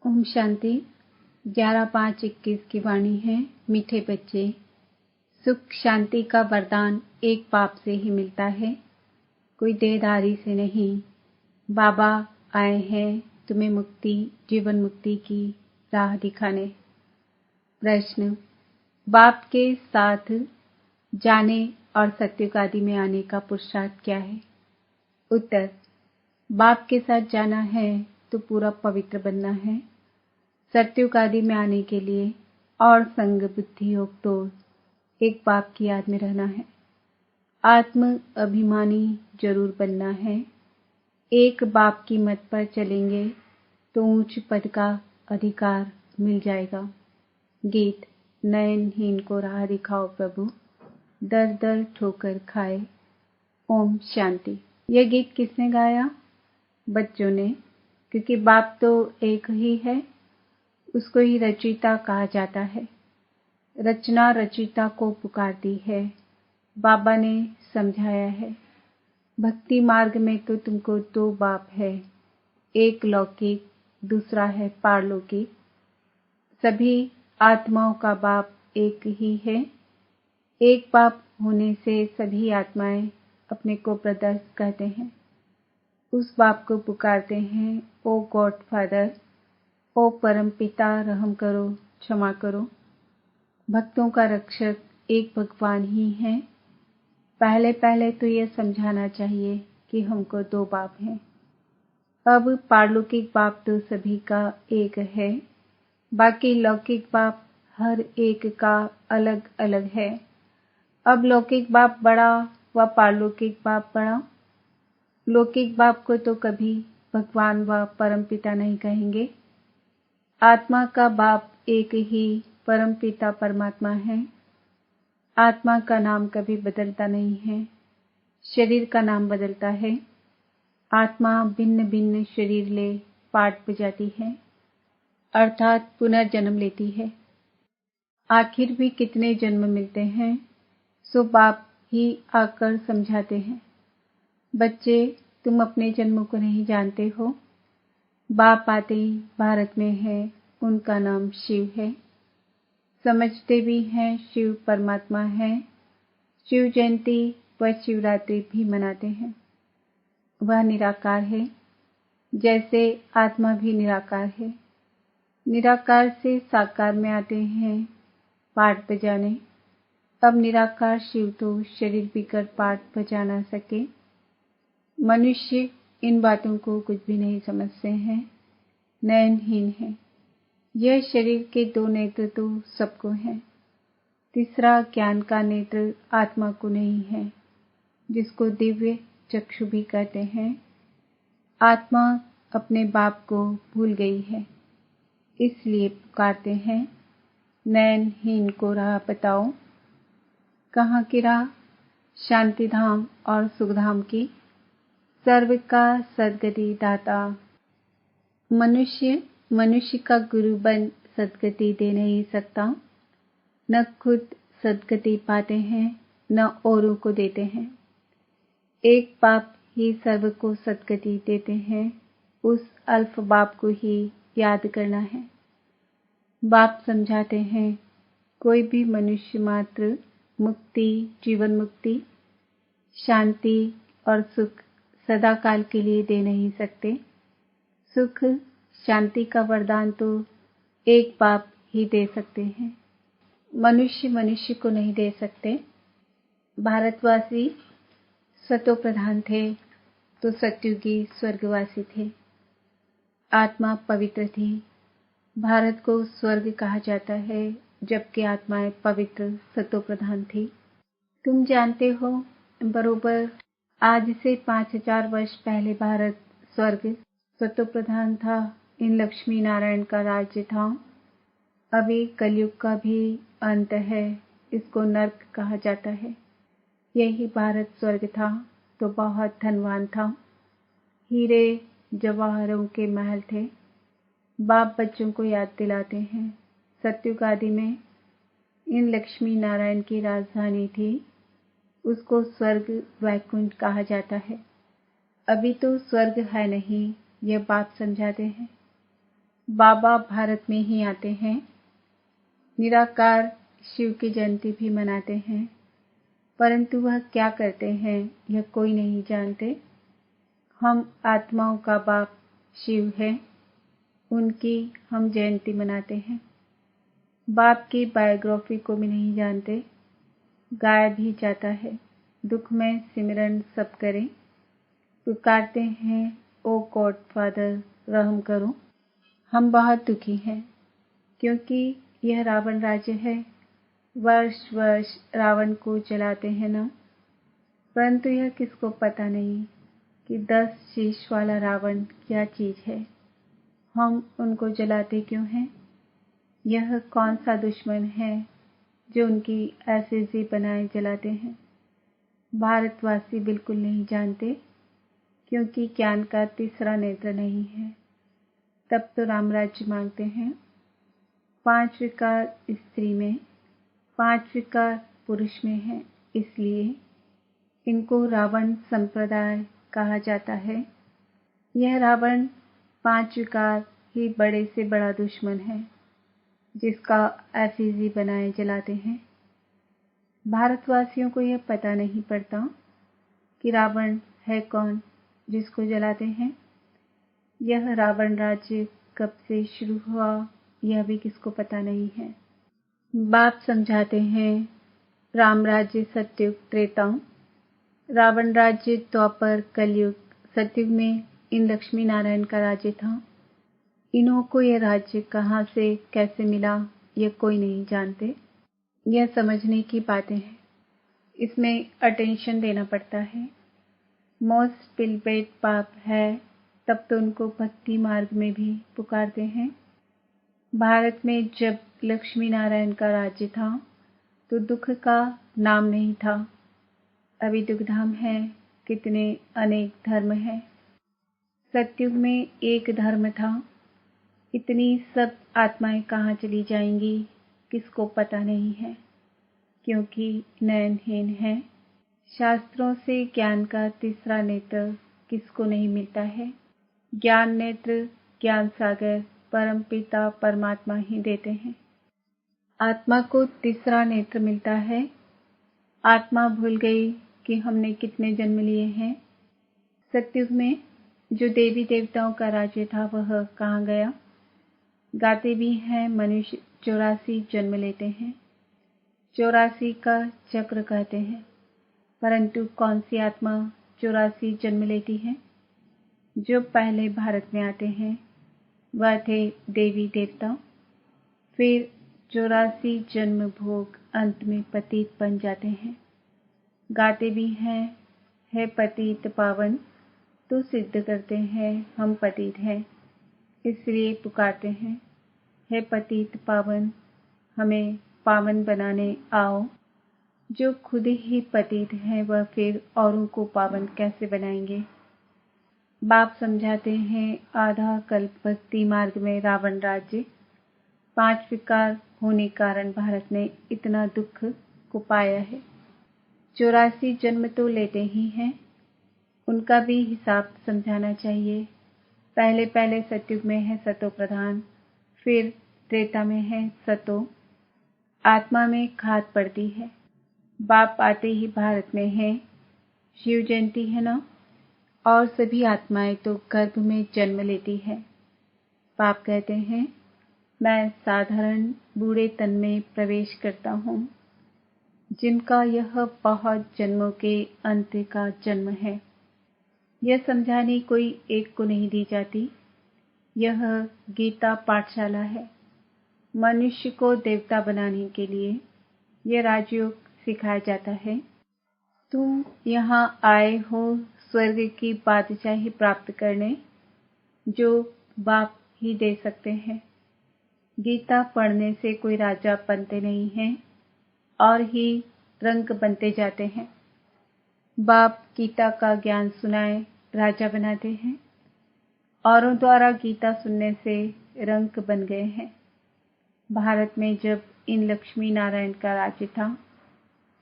ओम शांति। 11/5/21 की वाणी है। मीठे बच्चे, सुख शांति का वरदान एक बाप से ही मिलता है, कोई देहधारी से नहीं। बाबा आए हैं तुम्हें मुक्ति, जीवन मुक्ति की राह दिखाने। प्रश्न, बाप के साथ जाने और सत्युग आदि में आने का पुरुषार्थ क्या है? उत्तर, बाप के साथ जाना है तो पूरा पवित्र बनना है। सत्युग आदि में आने के लिए और संग बुद्धि योग तोड़ एक बाप की याद में रहना है। आत्म अभिमानी जरूर बनना है। एक बाप की मत पर चलेंगे तो ऊंच पद का अधिकार मिल जाएगा। गीत, नयनहीन को राह दिखाओ प्रभु, दर दर ठोकर खाए। ओम शांति। यह गीत किसने गाया? बच्चों ने, क्योंकि बाप तो एक ही है, उसको ही रचयिता कहा जाता है। रचना रचयिता को पुकारती है। बाबा ने समझाया है, भक्ति मार्ग में तो तुमको दो बाप है, एक लौकिक, दूसरा है पारलौकिक। सभी आत्माओं का बाप एक ही है। एक बाप होने से सभी आत्माएं अपने को ब्रदर्स कहते हैं। उस बाप को पुकारते हैं, ओ गॉड फादर, ओ परम पिता, रहम करो, क्षमा करो। भक्तों का रक्षक एक भगवान ही है। पहले पहले तो यह समझाना चाहिए कि हमको दो बाप हैं। अब पारलौकिक बाप तो सभी का एक है, बाकी लौकिक बाप हर एक का अलग अलग है। अब लौकिक बाप बड़ा व पारलौकिक बाप बड़ा। लौकिक बाप को तो कभी भगवान व परम पिता नहीं कहेंगे। आत्मा का बाप एक ही परम पिता परमात्मा है। आत्मा का नाम कभी बदलता नहीं है, शरीर का नाम बदलता है। आत्मा भिन्न भिन्न शरीर ले पाठ बजाती है, अर्थात पुनर्जन्म लेती है। आखिर भी कितने जन्म मिलते हैं, सो बाप ही आकर समझाते हैं। बच्चे, तुम अपने जन्मों को नहीं जानते हो। बाप आते ही भारत में है, उनका नाम शिव है। समझते भी हैं शिव परमात्मा है। शिव जयंती व शिवरात्रि भी मनाते हैं। वह निराकार है, जैसे आत्मा भी निराकार है। निराकार से साकार में आते हैं पाठ बजाने। अब निराकार शिव तो शरीर बिगड़ पाठ बजा ना सके। मनुष्य इन बातों को कुछ भी नहीं समझते हैं, नयनहीन है। यह शरीर के दो नेत्र तो सबको हैं। तीसरा ज्ञान का नेत्र आत्मा को नहीं है, जिसको दिव्य चक्षु भी कहते हैं। आत्मा अपने बाप को भूल गई है, इसलिए पुकारते हैं, नयनहीन को राह बताओ। कहाँ की राह? शांति धाम और सुखधाम की। सर्व का सद्गति दाता। मनुष्य का गुरु बन सद्गति दे नहीं सकता। न खुद सद्गति पाते हैं, न औरों को देते हैं। एक बाप ही सर्व को सद्गति देते हैं, उस अल्फ बाप को ही याद करना है। बाप समझाते हैं, कोई भी मनुष्य मात्र मुक्ति, जीवन मुक्ति, शांति और सुख सदा काल के लिए दे नहीं सकते। सुख शांति का वरदान तो एक बाप ही दे सकते हैं, मनुष्य को नहीं दे सकते। भारतवासी सतो प्रधान थे तो सत्युगी स्वर्गवासी थे। आत्मा पवित्र थी। भारत को स्वर्ग कहा जाता है, जबकि आत्माएं पवित्र सतो प्रधान थी। तुम जानते हो, बरोबर आज से 5000 वर्ष पहले भारत स्वर्ग सतो प्रधान था। इन लक्ष्मी नारायण का राज्य था। अभी कलयुग का भी अंत है, इसको नर्क कहा जाता है। यही भारत स्वर्ग था तो बहुत धनवान था। हीरे जवाहरों के महल थे। बाप बच्चों को याद दिलाते हैं, सत्युग आदि में इन लक्ष्मी नारायण की राजधानी थी, उसको स्वर्ग वैकुंठ कहा जाता है। अभी तो स्वर्ग है नहीं, यह बाप समझाते हैं। बाबा भारत में ही आते हैं, निराकार शिव की जयंती भी मनाते हैं, परंतु वह क्या करते हैं यह कोई नहीं जानते। हम आत्माओं का बाप शिव है, उनकी हम जयंती मनाते हैं। बाप की बायोग्राफी को भी नहीं जानते। गाया भी जाता है, दुख में सिमरन सब करें, पुकारते हैं ओ गॉड फादर रहम करो। हम बहुत दुखी हैं क्योंकि यह रावण राज्य है। वर्ष वर्ष रावण को जलाते हैं ना, परंतु यह किसको पता नहीं कि 10 शीश वाला रावण क्या चीज है। हम उनको जलाते क्यों हैं? यह कौन सा दुश्मन है जो उनकी एफिजी बनाए जलाते हैं? भारतवासी बिल्कुल नहीं जानते, क्योंकि ज्ञान का तीसरा नेत्र नहीं है। तब तो रामराज्य मांगते हैं। 5 विकार स्त्री में, 5 विकार पुरुष में है, इसलिए इनको रावण संप्रदाय कहा जाता है। यह रावण 5 विकार ही बड़े से बड़ा दुश्मन है, जिसका एफिजी बनाए जलाते हैं। भारतवासियों को यह पता नहीं पड़ता कि रावण है कौन जिसको जलाते हैं। यह रावण राज्य कब से शुरू हुआ यह भी किसको पता नहीं है। बाप समझाते हैं राम राज्य सतयुग त्रेता, रावण राज्य द्वापर कलयुग। सतयुग में इन लक्ष्मी नारायण का राज्य था। इन्हों को यह राज्य कहाँ से कैसे मिला यह कोई नहीं जानते। यह समझने की बातें हैं, इसमें अटेंशन देना पड़ता है। मोस्ट पिलबेट पाप है, तब तो उनको भक्ति मार्ग में भी पुकारते हैं। भारत में जब लक्ष्मी नारायण का राज्य था तो दुख का नाम नहीं था। अभी दुखधाम है, कितने अनेक धर्म हैं। सतयुग में एक धर्म था। इतनी सब आत्माएं कहाँ चली जाएंगी किसको पता नहीं है, क्योंकि नयनहीन है। शास्त्रों से ज्ञान का तीसरा नेत्र किसको नहीं मिलता है। ज्ञान नेत्र ज्ञान सागर परमपिता परमात्मा ही देते हैं। आत्मा को तीसरा नेत्र मिलता है। आत्मा भूल गई कि हमने कितने जन्म लिए हैं। सतयुग में जो देवी देवताओं का राज्य था वह कहाँ गया। गाते भी हैं मनुष्य 84 जन्म लेते हैं, 84 का चक्र कहते हैं, परंतु कौन सी आत्मा 84 जन्म लेती है। जो पहले भारत में आते हैं वह थे देवी देवता, फिर 84 जन्म भोग अंत में पतित बन जाते हैं। गाते भी हैं है पतित पावन, तो सिद्ध करते हैं हम पतित हैं, इसलिए पुकारते हैं हे पतित पावन हमें पावन बनाने आओ। जो खुद ही पतित हैं वह फिर औरों को पावन कैसे बनाएंगे। बाप समझाते हैं आधा कल्प भक्ति मार्ग में रावण राज्य, 5 विकार होने कारण भारत ने इतना दुख को पाया है। 84 जन्म तो लेते ही हैं, उनका भी हिसाब समझाना चाहिए। पहले पहले सतयुग में है सतो प्रधान, फिर त्रेता में है सतो। आत्मा में खाद पड़ती है। बाप आते ही भारत में है, शिव जयंती है ना, और सभी आत्माएं तो गर्भ में जन्म लेती है। बाप कहते हैं मैं साधारण बूढ़े तन में प्रवेश करता हूँ, जिनका यह बहुत जन्मों के अंत का जन्म है। यह समझाने कोई एक को नहीं दी जाती। यह गीता पाठशाला है। मनुष्य को देवता बनाने के लिए यह राजयोग सिखाया जाता है। तुम यहाँ आए हो स्वर्ग की बादशाही प्राप्त करने, जो बाप ही दे सकते हैं। गीता पढ़ने से कोई राजा बनते नहीं हैं और ही रंक बनते जाते हैं। बाप गीता का ज्ञान सुनाए राजा बनाते हैं। औरों द्वारा गीता सुनने से रंक बन गए हैं। भारत में जब इन लक्ष्मी नारायण का राज्य था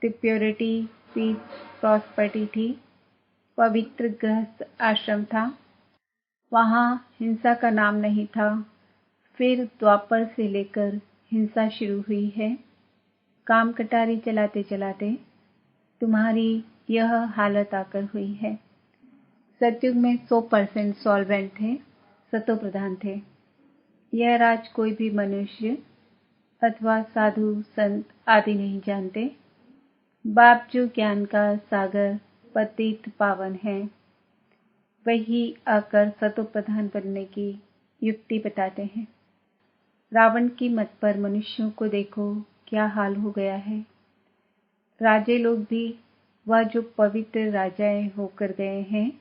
तो प्योरिटी पीस प्रॉस्पेरिटी थी। पवित्र गृहस्थ आश्रम था, वहाँ हिंसा का नाम नहीं था। फिर द्वापर से लेकर हिंसा शुरू हुई है। काम कटारी चलाते चलाते तुम्हारी यह हालत आकर हुई है। सतयुग में 100% सॉल्वेंट थे, सतो प्रधान थे। यह राज कोई भी मनुष्य अथवा साधु संत आदि नहीं जानते। बाप जो ज्ञान का सागर पतित पावन है, वही आकर सतो प्रधान बनने की युक्ति बताते हैं। रावण की मत पर मनुष्यों को देखो क्या हाल हो गया है। राजे लोग भी वह जो पवित्र राजाएं होकर गए हैं,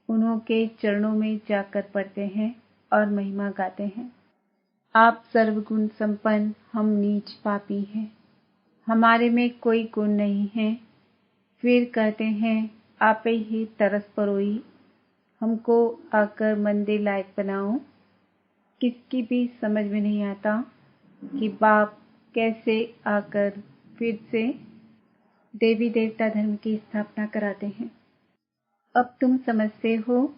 उन्हों के चरणों में जाकर पड़ते हैं और महिमा गाते हैं। आप सर्वगुण संपन्न, हम नीच पापी हैं, हमारे में कोई गुण नहीं है। फिर कहते हैं आपे ही तरस परोई, हमको आकर मंदिर लायक बनाओ। किसकी भी समझ में नहीं आता कि बाप कैसे आकर फिर से देवी देवता धर्म की स्थापना कराते हैं। अब तुम समझते हो,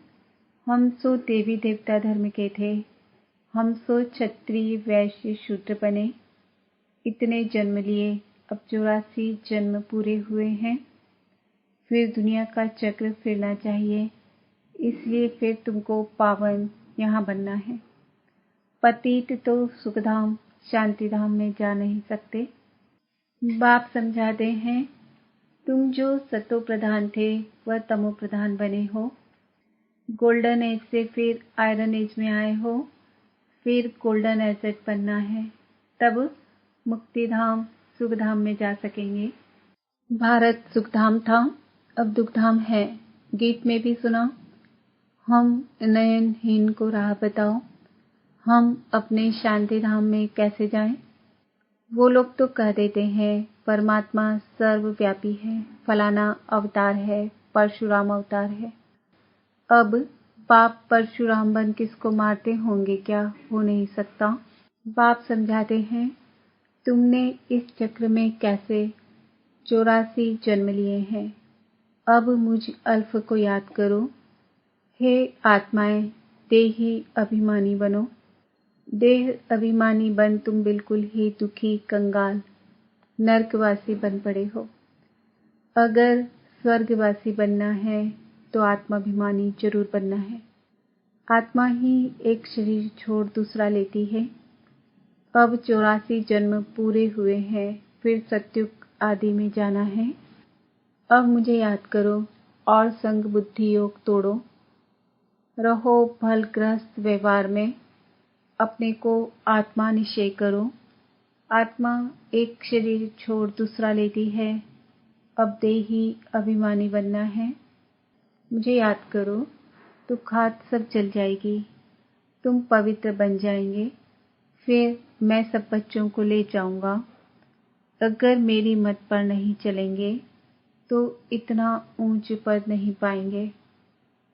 हम सो देवी देवता धर्म के थे, हम सो क्षत्रिय वैश्य शूद्र बने, इतने जन्म लिए, अब 84 जन्म पूरे हुए हैं। फिर दुनिया का चक्र फिरना चाहिए, इसलिए फिर तुमको पावन यहाँ बनना है। पतित तो सुखधाम शांतिधाम में जा नहीं सकते। बाप समझाते हैं, तुम जो सतो प्रधान थे वह तमो प्रधान बने हो। गोल्डन एज से फिर आयरन एज में आए हो, फिर गोल्डन एज बनना है, तब मुक्तिधाम सुखधाम में जा सकेंगे। भारत सुखधाम था, अब दुखधाम है। गीत में भी सुना, हम नयनहीन को राह बताओ, हम अपने शांति धाम में कैसे जाएं। वो लोग तो कह देते हैं परमात्मा सर्वव्यापी है, फलाना अवतार है, परशुराम अवतार है। अब बाप परशुराम बन किसको मारते होंगे क्या? हो नहीं सकता। बाप समझाते हैं, तुमने इस चक्र में कैसे 84 जन्म लिए हैं। अब मुझ अल्फ को याद करो। हे आत्माएं, देही अभिमानी बनो। देह अभिमानी बन तुम बिल्कुल ही दुखी, कंगाल, नरकवासी बन पड़े हो। अगर स्वर्गवासी बनना है तो आत्माभिमानी जरूर बनना है। आत्मा ही एक शरीर छोड़ दूसरा लेती है। अब 84 जन्म पूरे हुए हैं, फिर सतयुग आदि में जाना है। अब मुझे याद करो और संग बुद्धि योग तोड़ो। रहो फलग्रस्त व्यवहार में, अपने को आत्मा निश्चय करो। आत्मा एक शरीर छोड़ दूसरा लेती है। अब देही अभिमानी बनना है। मुझे याद करो, तो खाद सब जल जाएगी, तुम पवित्र बन जाएंगे। फिर मैं सब बच्चों को ले जाऊंगा। अगर मेरी मत पर नहीं चलेंगे तो इतना ऊंच पद नहीं पाएंगे।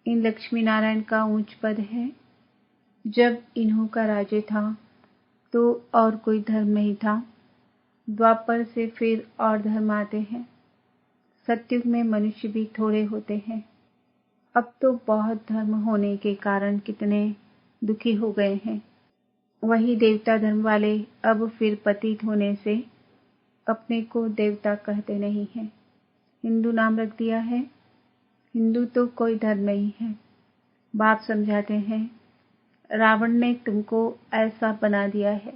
इन लक्ष्मी नारायण का ऊंच पद है। जब इन्हों का राज्य था तो और कोई धर्म नहीं था। द्वापर से फिर और धर्म आते हैं। सतयुग में मनुष्य भी थोड़े होते हैं। अब तो बहुत धर्म होने के कारण कितने दुखी हो गए हैं। वही देवता धर्म वाले अब फिर पतित होने से अपने को देवता कहते नहीं हैं। हिंदू नाम रख दिया है। हिंदू तो कोई धर्म नहीं है। बाप समझाते हैं, रावण ने तुमको ऐसा बना दिया है।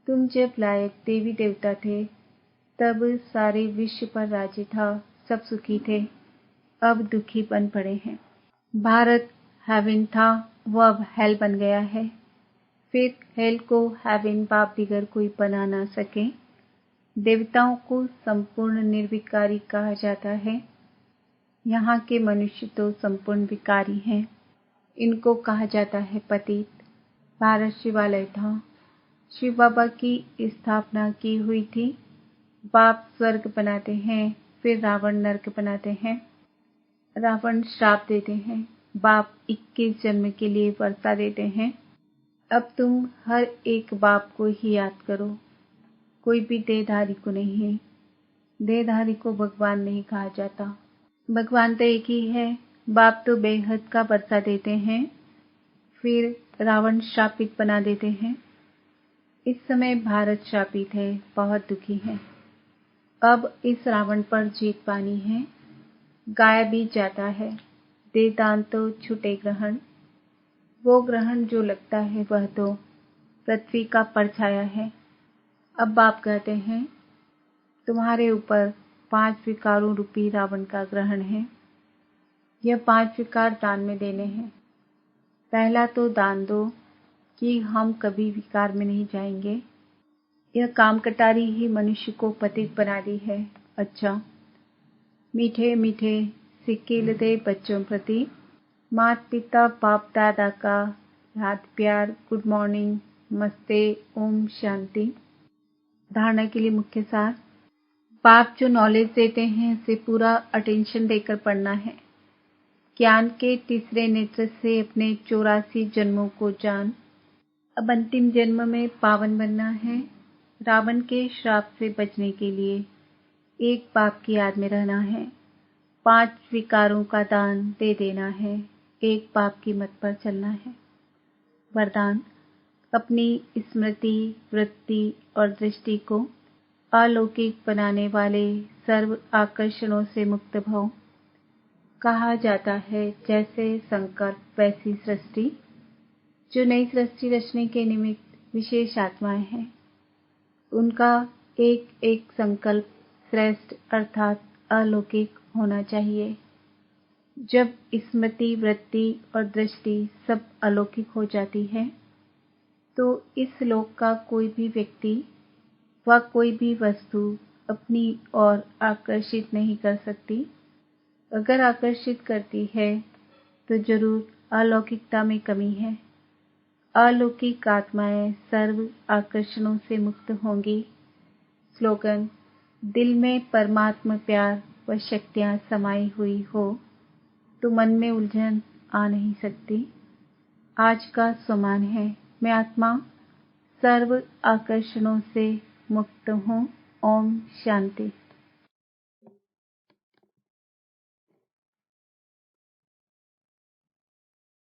तुम जब लायक देवी देवता थे तब सारे विश्व पर राज्य था, सब सुखी थे। अब दुखी बन पड़े हैं। भारत हेवन था, वह अब हेल बन गया है। फिर हेल को हेवन बाप बिगर कोई बना ना सके। देवताओं को संपूर्ण निर्विकारी कहा जाता है। यहाँ के मनुष्य तो संपूर्ण विकारी हैं। इनको कहा जाता है पतित। भारत शिवालय था, शिव बाबा की स्थापना की हुई थी। बाप स्वर्ग बनाते हैं, फिर रावण नरक बनाते हैं। रावण श्राप देते हैं, बाप 21 जन्म के लिए वर्षा देते हैं। अब तुम हर एक बाप को ही याद करो, कोई भी देहधारी को नहीं। देहधारी को भगवान नहीं कहा जाता। भगवान तो एक ही है। बाप तो बेहद का वर्षा देते हैं, फिर रावण श्रापित बना देते हैं। इस समय भारत श्रापित है, बहुत दुखी है। अब इस रावण पर जीत पानी है। गाया भी जाता है, दे दान तो छूटे ग्रहण। वो ग्रहण जो लगता है वह तो पृथ्वी का परछाया है। अब बाप कहते हैं तुम्हारे ऊपर 5 विकारों रूपी रावण का ग्रहण है। यह 5 विकार दान में देने हैं। पहला तो दान दो कि हम कभी विकार में नहीं जाएंगे। यह काम कटारी ही मनुष्य को पतित बना दी है। अच्छा, मीठे मीठे सिक्के दे बच्चों प्रति, माता पिता बाप दादा का याद प्यार, गुड मॉर्निंग, नमस्ते, ओम शांति। धारणा के लिए मुख्य सार। बाप जो नॉलेज देते हैं उसे पूरा अटेंशन देकर पढ़ना है। ज्ञान के तीसरे नेत्र से अपने 84 जन्मों को जान। अब अंतिम जन्म में पावन बनना है। रावण के श्राप से बचने के लिए एक बाप की याद में रहना है। 5 विकारों का दान दे देना है। एक बाप की मत पर चलना है। वरदान, अपनी स्मृति, वृत्ति और दृष्टि को अलौकिक बनाने वाले सर्व आकर्षणों से मुक्त भव। कहा जाता है जैसे संकल्प वैसी सृष्टि। जो नई सृष्टि रचने के निमित्त विशेष आत्माएं हैं, उनका एक एक संकल्प श्रेष्ठ अर्थात अलौकिक होना चाहिए। जब स्मृति, वृत्ति और दृष्टि सब अलौकिक हो जाती है तो इस लोक का कोई भी व्यक्ति व कोई भी वस्तु अपनी ओर आकर्षित नहीं कर सकती। अगर आकर्षित करती है तो जरूर अलौकिकता में कमी है। अलौकिक आत्माएं सर्व आकर्षणों से मुक्त होंगी। स्लोगन, दिल में परमात्मा प्यार व शक्तियां समाई हुई हो तो मन में उलझन आ नहीं सकती। आज का स्वमान है, मैं आत्मा सर्व आकर्षणों से मुक्त हूँ। ओम शांति।